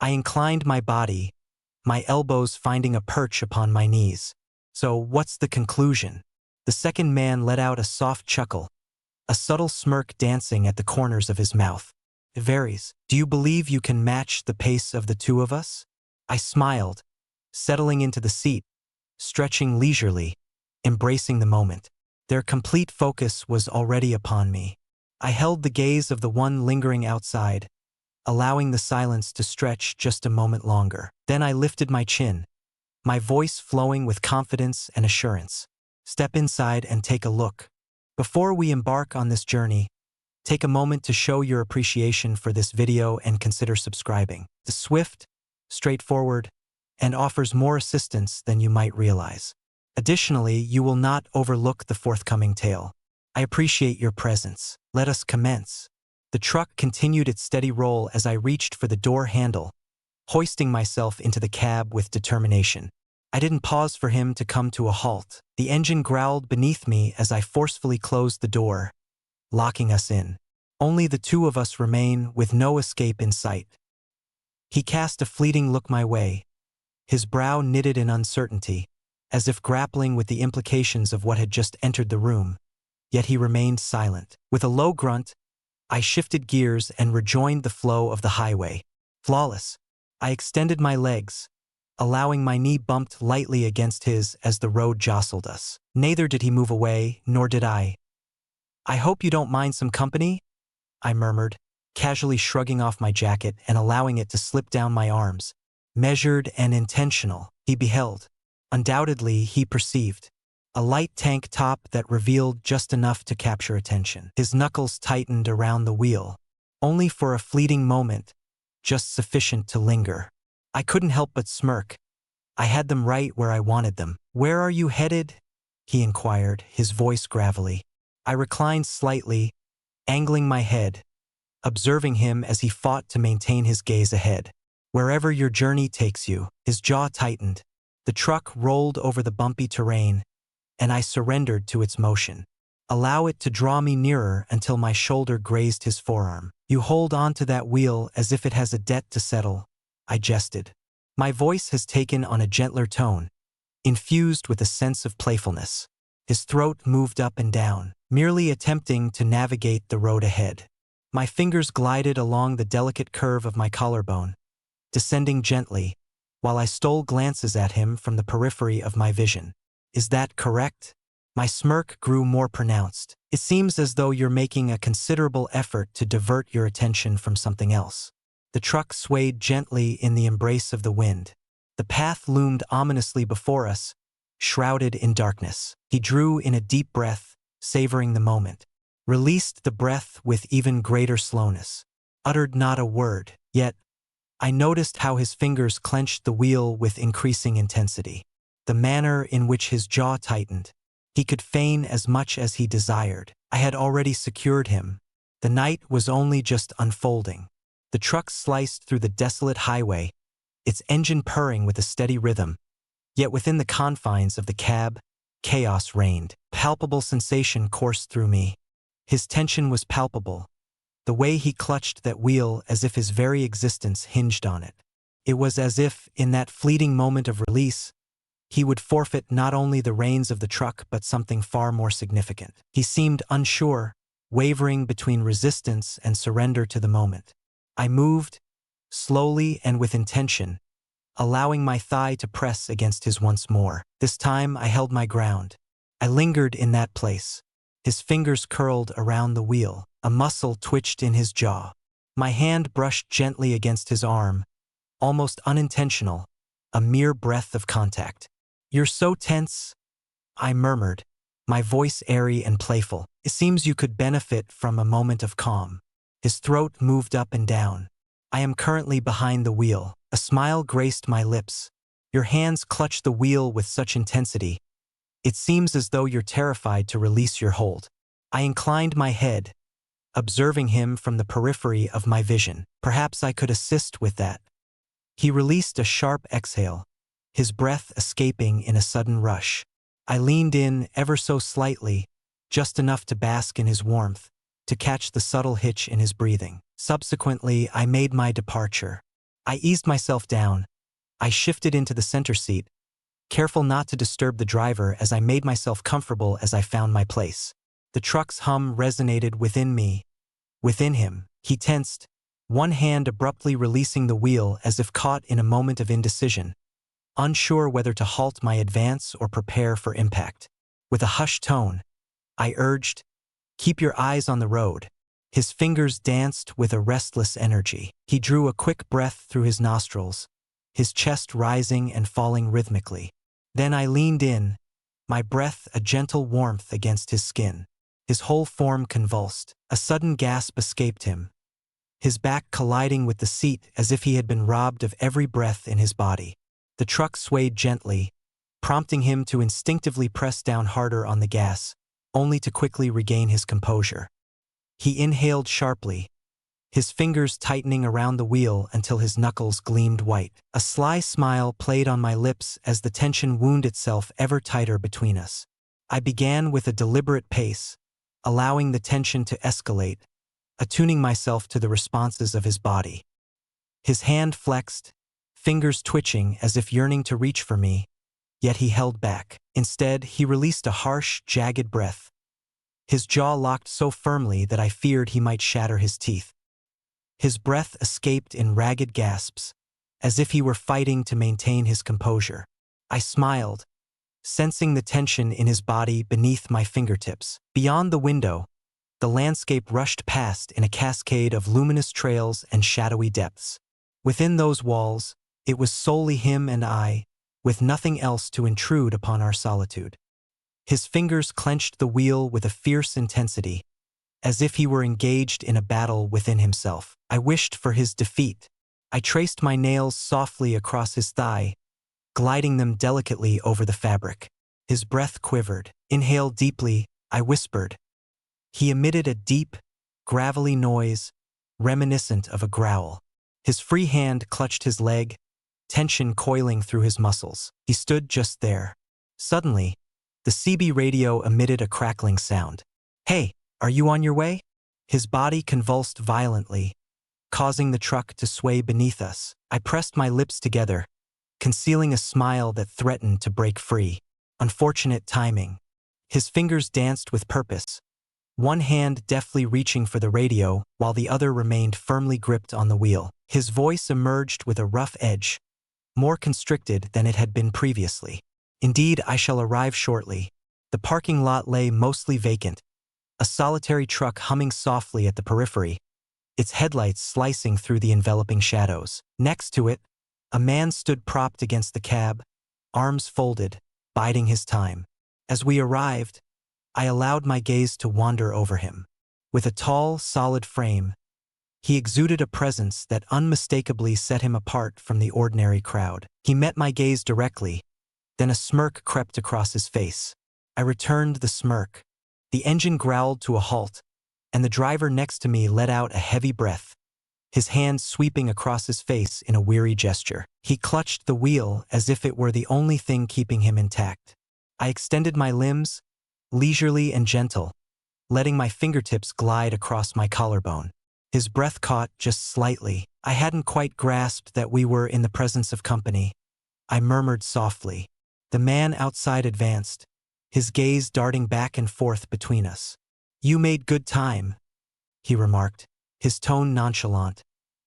I inclined my body, my elbows finding a perch upon my knees. So what's the conclusion? The second man let out a soft chuckle, a subtle smirk dancing at the corners of his mouth. It varies. Do you believe you can match the pace of the two of us? I smiled, settling into the seat, stretching leisurely, embracing the moment. Their complete focus was already upon me. I held the gaze of the one lingering outside, allowing the silence to stretch just a moment longer. Then I lifted my chin, my voice flowing with confidence and assurance. Step inside and take a look. Before we embark on this journey, take a moment to show your appreciation for this video and consider subscribing. It's swift, straightforward, and offers more assistance than you might realize. Additionally, you will not overlook the forthcoming tale. I appreciate your presence. Let us commence. The truck continued its steady roll as I reached for the door handle, hoisting myself into the cab with determination. I didn't pause for him to come to a halt. The engine growled beneath me as I forcefully closed the door, locking us in. Only the two of us remain, with no escape in sight. He cast a fleeting look my way, his brow knitted in uncertainty, as if grappling with the implications of what had just entered the room. Yet he remained silent. With a low grunt, I shifted gears and rejoined the flow of the highway. Flawless. I extended my legs, allowing my knee bumped lightly against his as the road jostled us. Neither did he move away, nor did I. I hope you don't mind some company? I murmured, casually shrugging off my jacket and allowing it to slip down my arms. Measured and intentional, he beheld. Undoubtedly, he perceived. A light tank top that revealed just enough to capture attention. His knuckles tightened around the wheel, only for a fleeting moment, just sufficient to linger. I couldn't help but smirk. I had them right where I wanted them. Where are you headed? He inquired, his voice gravelly. I reclined slightly, angling my head, observing him as he fought to maintain his gaze ahead. Wherever your journey takes you. His jaw tightened. The truck rolled over the bumpy terrain, and I surrendered to its motion. Allow it to draw me nearer until my shoulder grazed his forearm. You hold on to that wheel as if it has a debt to settle, I jested. My voice has taken on a gentler tone, infused with a sense of playfulness. His throat moved up and down, merely attempting to navigate the road ahead. My fingers glided along the delicate curve of my collarbone, descending gently, while I stole glances at him from the periphery of my vision. Is that correct? My smirk grew more pronounced. It seems as though you're making a considerable effort to divert your attention from something else. The truck swayed gently in the embrace of the wind. The path loomed ominously before us, shrouded in darkness. He drew in a deep breath, savoring the moment, released the breath with even greater slowness, uttered not a word, yet I noticed how his fingers clenched the wheel with increasing intensity. The manner in which his jaw tightened. He could feign as much as he desired. I had already secured him. The night was only just unfolding. The truck sliced through the desolate highway, its engine purring with a steady rhythm. Yet within the confines of the cab, chaos reigned. Palpable sensation coursed through me. His tension was palpable, the way he clutched that wheel as if his very existence hinged on it. It was as if, in that fleeting moment of release, he would forfeit not only the reins of the truck but something far more significant. He seemed unsure, wavering between resistance and surrender to the moment. I moved, slowly and with intention, allowing my thigh to press against his once more. This time I held my ground. I lingered in that place. His fingers curled around the wheel. A muscle twitched in his jaw. My hand brushed gently against his arm, almost unintentional, a mere breath of contact. You're so tense, I murmured, my voice airy and playful. It seems you could benefit from a moment of calm. His throat moved up and down. I am currently behind the wheel. A smile graced my lips. Your hands clutch the wheel with such intensity. It seems as though you're terrified to release your hold. I inclined my head, observing him from the periphery of my vision. Perhaps I could assist with that. He released a sharp exhale, his breath escaping in a sudden rush. I leaned in ever so slightly, just enough to bask in his warmth, to catch the subtle hitch in his breathing. Subsequently, I made my departure. I eased myself down. I shifted into the center seat, careful not to disturb the driver as I made myself comfortable as I found my place. The truck's hum resonated within me. Within him, he tensed, one hand abruptly releasing the wheel as if caught in a moment of indecision, unsure whether to halt my advance or prepare for impact. With a hushed tone, I urged, "Keep your eyes on the road." His fingers danced with a restless energy. He drew a quick breath through his nostrils, his chest rising and falling rhythmically. Then I leaned in, my breath a gentle warmth against his skin. His whole form convulsed. A sudden gasp escaped him, his back colliding with the seat as if he had been robbed of every breath in his body. The truck swayed gently, prompting him to instinctively press down harder on the gas, only to quickly regain his composure. He inhaled sharply, his fingers tightening around the wheel until his knuckles gleamed white. A sly smile played on my lips as the tension wound itself ever tighter between us. I began with a deliberate pace, allowing the tension to escalate, attuning myself to the responses of his body. His hand flexed, fingers twitching as if yearning to reach for me, yet he held back. Instead, he released a harsh, jagged breath. His jaw locked so firmly that I feared he might shatter his teeth. His breath escaped in ragged gasps, as if he were fighting to maintain his composure. I smiled, sensing the tension in his body beneath my fingertips. Beyond the window, the landscape rushed past in a cascade of luminous trails and shadowy depths. Within those walls, it was solely him and I, with nothing else to intrude upon our solitude. His fingers clenched the wheel with a fierce intensity, as if he were engaged in a battle within himself. I wished for his defeat. I traced my nails softly across his thigh, gliding them delicately over the fabric. His breath quivered. "Inhale deeply," I whispered. He emitted a deep, gravelly noise, reminiscent of a growl. His free hand clutched his leg, tension coiling through his muscles. He stood just there. Suddenly, the CB radio emitted a crackling sound. "Hey, are you on your way?" His body convulsed violently, causing the truck to sway beneath us. I pressed my lips together, concealing a smile that threatened to break free. Unfortunate timing. His fingers danced with purpose, one hand deftly reaching for the radio while the other remained firmly gripped on the wheel. His voice emerged with a rough edge, more constricted than it had been previously. "Indeed, I shall arrive shortly." The parking lot lay mostly vacant, a solitary truck humming softly at the periphery, its headlights slicing through the enveloping shadows. Next to it, a man stood propped against the cab, arms folded, biding his time. As we arrived, I allowed my gaze to wander over him. With a tall, solid frame, he exuded a presence that unmistakably set him apart from the ordinary crowd. He met my gaze directly, then a smirk crept across his face. I returned the smirk. The engine growled to a halt, and the driver next to me let out a heavy breath, his hand sweeping across his face in a weary gesture. He clutched the wheel as if it were the only thing keeping him intact. I extended my limbs, leisurely and gentle, letting my fingertips glide across my collarbone. His breath caught just slightly. I hadn't quite grasped that we were in the presence of company. I murmured softly. The man outside advanced, his gaze darting back and forth between us. "You made good time," he remarked, his tone nonchalant.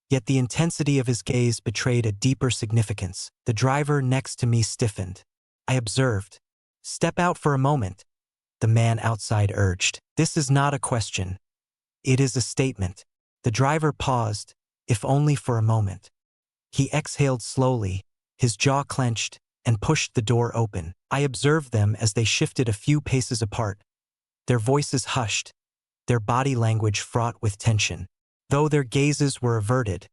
Yet the intensity of his gaze betrayed a deeper significance. The driver next to me stiffened. I observed. "Step out for a moment," the man outside urged. "This is not a question. It is a statement." The driver paused, if only for a moment. He exhaled slowly, his jaw clenched, and pushed the door open. I observed them as they shifted a few paces apart, their voices hushed, their body language fraught with tension. Though their gazes were averted,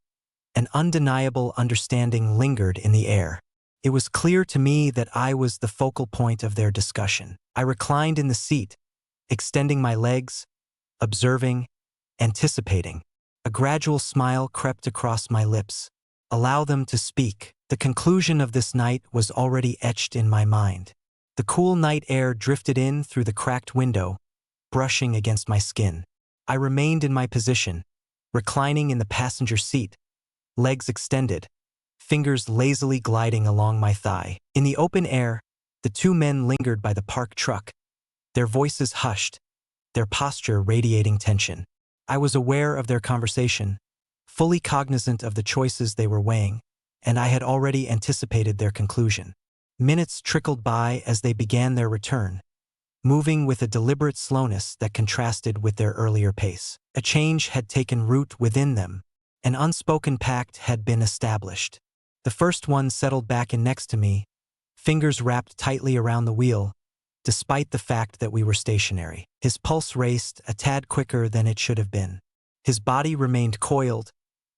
an undeniable understanding lingered in the air. It was clear to me that I was the focal point of their discussion. I reclined in the seat, extending my legs, observing, anticipating. A gradual smile crept across my lips. Allow them to speak. The conclusion of this night was already etched in my mind. The cool night air drifted in through the cracked window, brushing against my skin. I remained in my position, reclining in the passenger seat, legs extended, fingers lazily gliding along my thigh. In the open air, the two men lingered by the parked truck, their voices hushed, their posture radiating tension. I was aware of their conversation, fully cognizant of the choices they were weighing, and I had already anticipated their conclusion. Minutes trickled by as they began their return, moving with a deliberate slowness that contrasted with their earlier pace. A change had taken root within them. An unspoken pact had been established. The first one settled back in next to me, fingers wrapped tightly around the wheel, despite the fact that we were stationary. His pulse raced a tad quicker than it should have been. His body remained coiled,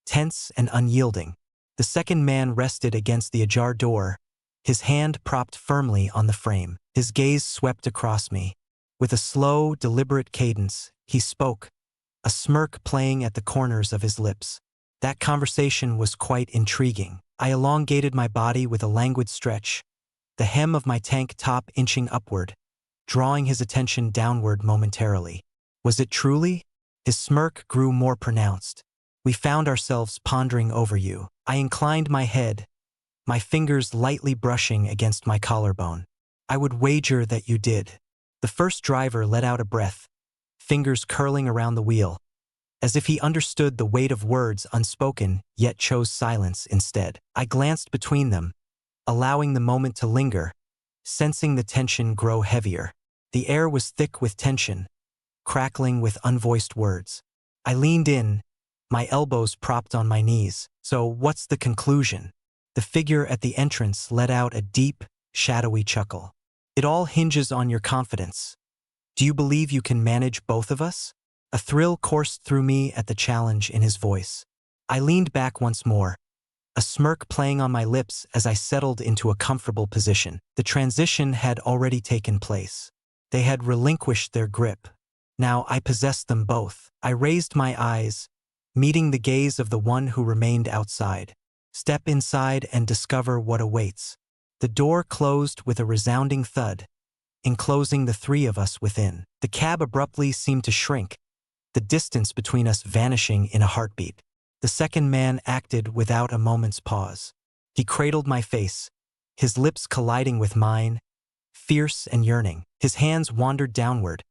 tense and unyielding. The second man rested against the ajar door, his hand propped firmly on the frame. His gaze swept across me. With a slow, deliberate cadence, he spoke, a smirk playing at the corners of his lips. That conversation was quite intriguing. I elongated my body with a languid stretch, the hem of my tank top inching upward, drawing his attention downward momentarily. Was it truly? His smirk grew more pronounced. We found ourselves pondering over you. I inclined my head, my fingers lightly brushing against my collarbone. I would wager that you did. The first driver let out a breath, fingers curling around the wheel, as if he understood the weight of words unspoken yet chose silence instead. I glanced between them, allowing the moment to linger, sensing the tension grow heavier. The air was thick with tension, crackling with unvoiced words. I leaned in, my elbows propped on my knees. So what's the conclusion? The figure at the entrance let out a deep, shadowy chuckle. It all hinges on your confidence. Do you believe you can manage both of us? A thrill coursed through me at the challenge in his voice. I leaned back once more, a smirk playing on my lips as I settled into a comfortable position. The transition had already taken place. They had relinquished their grip. Now I possessed them both. I raised my eyes, meeting the gaze of the one who remained outside. Step inside and discover what awaits. The door closed with a resounding thud, enclosing the three of us within. The cab abruptly seemed to shrink, the distance between us vanishing in a heartbeat. The second man acted without a moment's pause. He cradled my face, his lips colliding with mine, fierce and yearning. His hands wandered downward,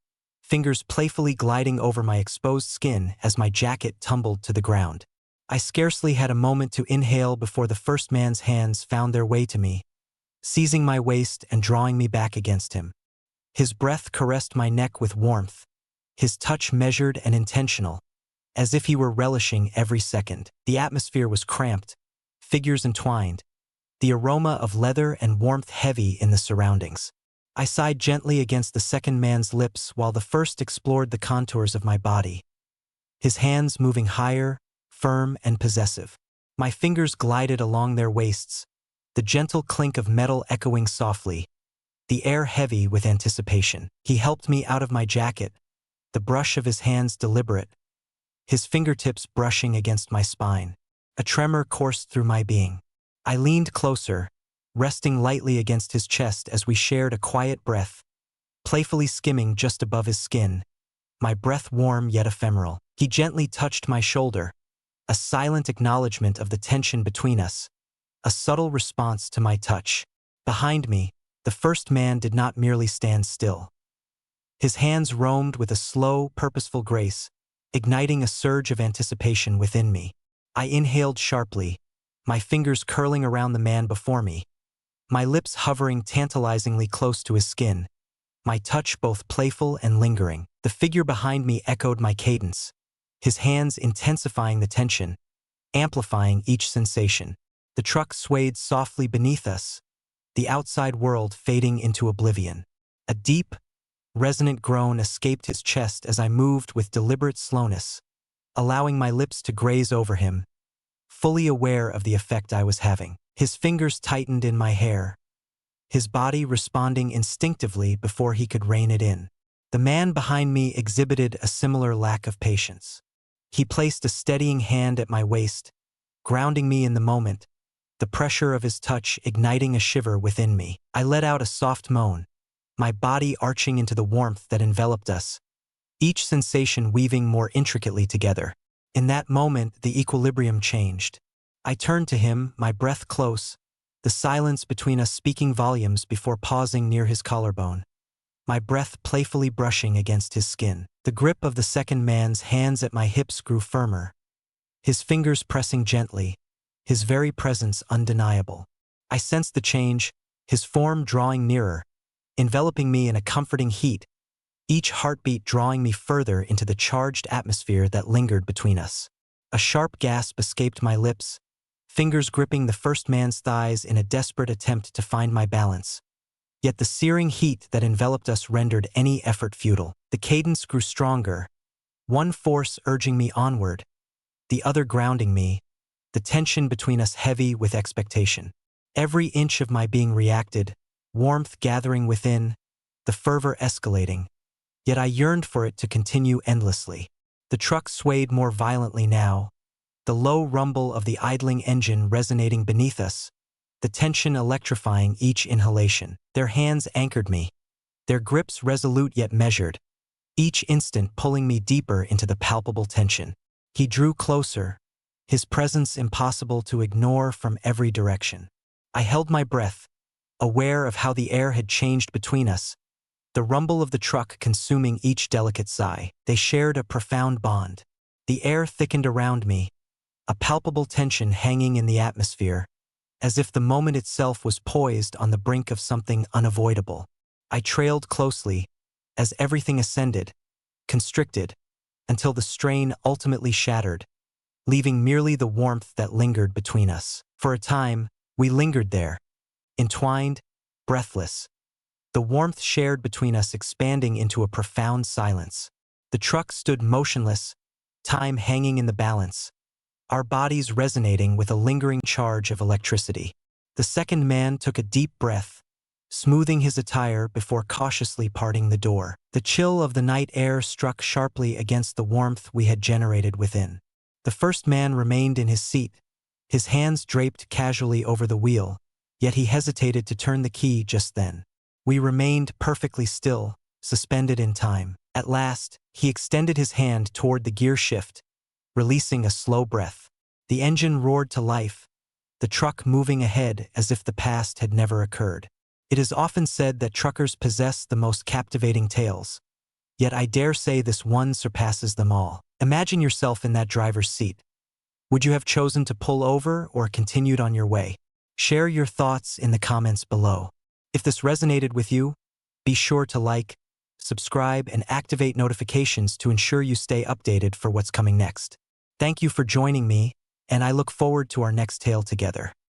fingers playfully gliding over my exposed skin as my jacket tumbled to the ground. I scarcely had a moment to inhale before the first man's hands found their way to me, seizing my waist and drawing me back against him. His breath caressed my neck with warmth, his touch measured and intentional, as if he were relishing every second. The atmosphere was cramped, figures entwined, the aroma of leather and warmth heavy in the surroundings. I sighed gently against the second man's lips while the first explored the contours of my body, his hands moving higher, firm and possessive. My fingers glided along their waists, the gentle clink of metal echoing softly, the air heavy with anticipation. He helped me out of my jacket, the brush of his hands deliberate, his fingertips brushing against my spine. A tremor coursed through my being. I leaned closer, resting lightly against his chest as we shared a quiet breath, playfully skimming just above his skin, my breath warm yet ephemeral. He gently touched my shoulder, a silent acknowledgement of the tension between us, a subtle response to my touch. Behind me, the first man did not merely stand still. His hands roamed with a slow, purposeful grace, igniting a surge of anticipation within me. I inhaled sharply, my fingers curling around the man before me, my lips hovering tantalizingly close to his skin, my touch both playful and lingering. The figure behind me echoed my cadence, his hands intensifying the tension, amplifying each sensation. The truck swayed softly beneath us, the outside world fading into oblivion. A deep, resonant groan escaped his chest as I moved with deliberate slowness, allowing my lips to graze over him, fully aware of the effect I was having. His fingers tightened in my hair, his body responding instinctively before he could rein it in. The man behind me exhibited a similar lack of patience. He placed a steadying hand at my waist, grounding me in the moment, the pressure of his touch igniting a shiver within me. I let out a soft moan, my body arching into the warmth that enveloped us, each sensation weaving more intricately together. In that moment, the equilibrium changed. I turned to him, my breath close, the silence between us speaking volumes before pausing near his collarbone, my breath playfully brushing against his skin. The grip of the second man's hands at my hips grew firmer, his fingers pressing gently, his very presence undeniable. I sensed the change, his form drawing nearer, enveloping me in a comforting heat, each heartbeat drawing me further into the charged atmosphere that lingered between us. A sharp gasp escaped my lips, fingers gripping the first man's thighs in a desperate attempt to find my balance. Yet the searing heat that enveloped us rendered any effort futile. The cadence grew stronger, one force urging me onward, the other grounding me, the tension between us heavy with expectation. Every inch of my being reacted, warmth gathering within, the fervor escalating. Yet I yearned for it to continue endlessly. The truck swayed more violently now, the low rumble of the idling engine resonating beneath us, the tension electrifying each inhalation. Their hands anchored me, their grips resolute yet measured, each instant pulling me deeper into the palpable tension. He drew closer, his presence impossible to ignore from every direction. I held my breath, aware of how the air had changed between us, the rumble of the truck consuming each delicate sigh. They shared a profound bond. The air thickened around me, a palpable tension hanging in the atmosphere, as if the moment itself was poised on the brink of something unavoidable. I trailed closely, as everything ascended, constricted, until the strain ultimately shattered, leaving merely the warmth that lingered between us. For a time, we lingered there, entwined, breathless, the warmth shared between us expanding into a profound silence. The truck stood motionless, time hanging in the balance, our bodies resonating with a lingering charge of electricity. The second man took a deep breath, smoothing his attire before cautiously parting the door. The chill of the night air struck sharply against the warmth we had generated within. The first man remained in his seat, his hands draped casually over the wheel, yet he hesitated to turn the key just then. We remained perfectly still, suspended in time. At last, he extended his hand toward the gear shift, releasing a slow breath. The engine roared to life, the truck moving ahead as if the past had never occurred. It is often said that truckers possess the most captivating tales, yet I dare say this one surpasses them all. Imagine yourself in that driver's seat. Would you have chosen to pull over or continued on your way? Share your thoughts in the comments below. If this resonated with you, be sure to like, subscribe, and activate notifications to ensure you stay updated for what's coming next. Thank you for joining me, and I look forward to our next tale together.